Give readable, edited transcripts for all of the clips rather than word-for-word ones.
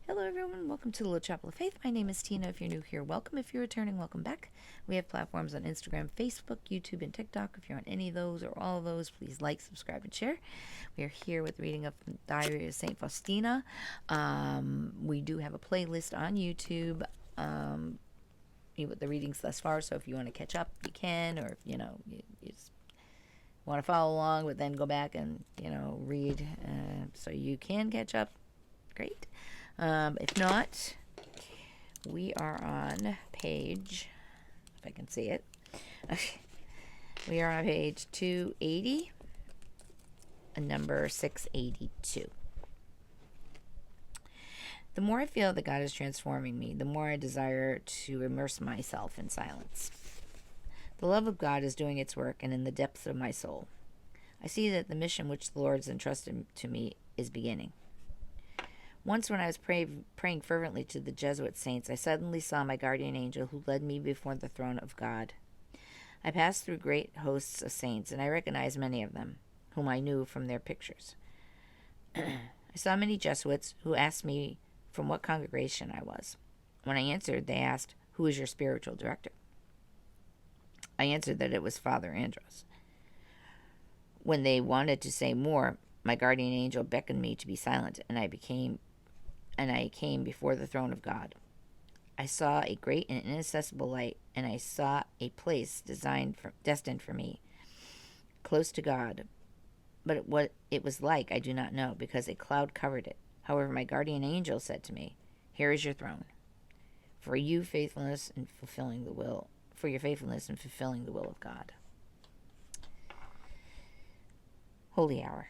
Hello, everyone. Welcome to the Little Chapel of Faith. My name is Tina. If you're new here, welcome. If you're returning, welcome back. We have platforms on Instagram, Facebook, YouTube, and TikTok. If you're on any of those or all of those, please like, subscribe, and share. We are here with reading of the Diary of Saint Faustina. We do have a playlist on YouTube. With the readings thus far, so if you want to catch up, you can, or you just want to follow along, but then go back and read, so you can catch up. Great. If not, we are on page, if I can see it, we are on page 280 and number 682. The more I feel that God is transforming me, the more I desire to immerse myself in silence. The love of God is doing its work, and in the depths of my soul, I see that the mission which the Lord has entrusted to me is beginning. Once when I was praying fervently to the Jesuit saints, I suddenly saw my guardian angel who led me before the throne of God. I passed through great hosts of saints, and I recognized many of them, whom I knew from their pictures. I saw many Jesuits who asked me from what congregation I was. When I answered, they asked, "Who is your spiritual director?" I answered that it was Father Andros. When they wanted to say more, my guardian angel beckoned me to be silent, and I came before the throne of God. I saw a great and inaccessible light, and I saw a place destined for me, close to God. But what it was like, I do not know, because a cloud covered it. However, my guardian angel said to me, "Here is your throne, for your faithfulness in fulfilling the will of God." Holy Hour.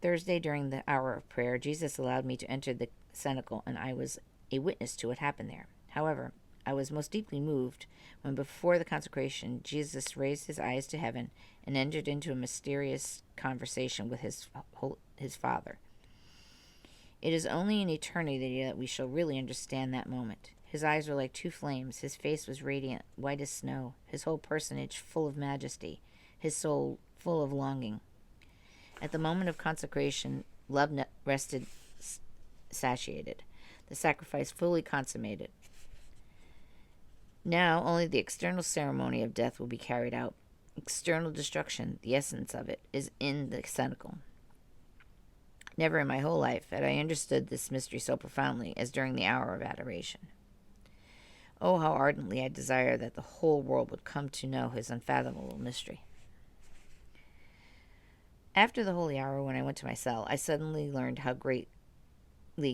Thursday, during the hour of prayer, Jesus allowed me to enter the cenacle, and I was a witness to what happened there. However, I was most deeply moved when, before the consecration, Jesus raised his eyes to heaven and entered into a mysterious conversation with his Father. It is only in eternity that we shall really understand that moment. His eyes were like two flames, his face was radiant, white as snow, his whole personage full of majesty, his soul full of longing. At the moment of consecration, love rested satiated, the sacrifice fully consummated. Now only the external ceremony of death will be carried out. External destruction, the essence of it, is in the cenacle. Never in my whole life had I understood this mystery so profoundly as during the hour of adoration. Oh, how ardently I desire that the whole world would come to know his unfathomable mystery. After the holy hour, when I went to my cell, I suddenly learned how greatly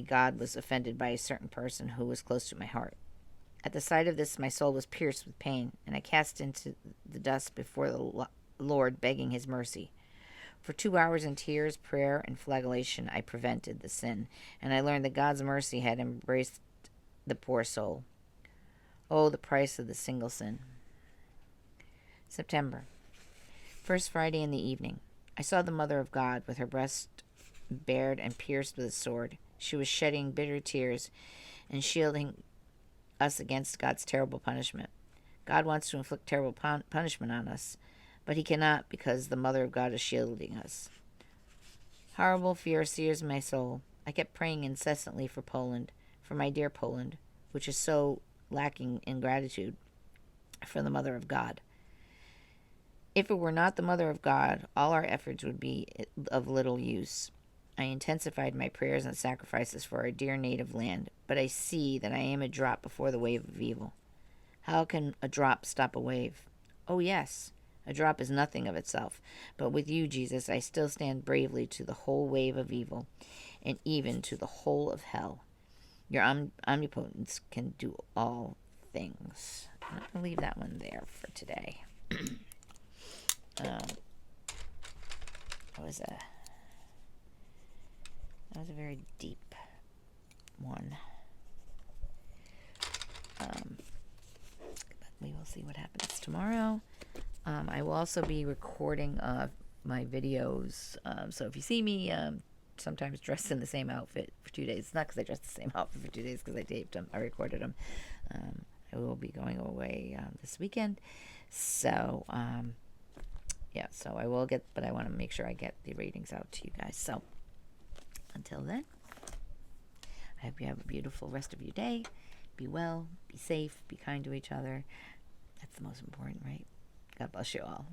God was offended by a certain person who was close to my heart. At the sight of this, my soul was pierced with pain, and I cast into the dust before the Lord, begging his mercy. For 2 hours in tears, prayer, and flagellation, I prevented the sin, and I learned that God's mercy had embraced the poor soul. Oh, the price of the single sin. September. First Friday in the evening. I saw the Mother of God with her breast bared and pierced with a sword. She was shedding bitter tears and shielding us against God's terrible punishment. God wants to inflict terrible punishment on us, but he cannot, because the Mother of God is shielding us. Horrible fear sears my soul. I kept praying incessantly for Poland, for my dear Poland, which is so lacking in gratitude for the Mother of God. If it were not the Mother of God, all our efforts would be of little use. I intensified my prayers and sacrifices for our dear native land, but I see that I am a drop before the wave of evil. How can a drop stop a wave? Oh, yes, a drop is nothing of itself, but with you, Jesus, I still stand bravely to the whole wave of evil, and even to the whole of hell. Your omnipotence can do all things. I'm going to leave that one there for today. That was a very deep one. But we will see what happens tomorrow. I will also be recording my videos. So if you see me sometimes dressed in the same outfit for 2 days, it's not because I dressed the same outfit for 2 days, because I taped them, I recorded them. I will be going away this weekend. So so I will but I want to make sure I get the ratings out to you guys. So until then, I hope you have a beautiful rest of your day. Be well, be safe, be kind to each other. That's the most important, right? God bless you all.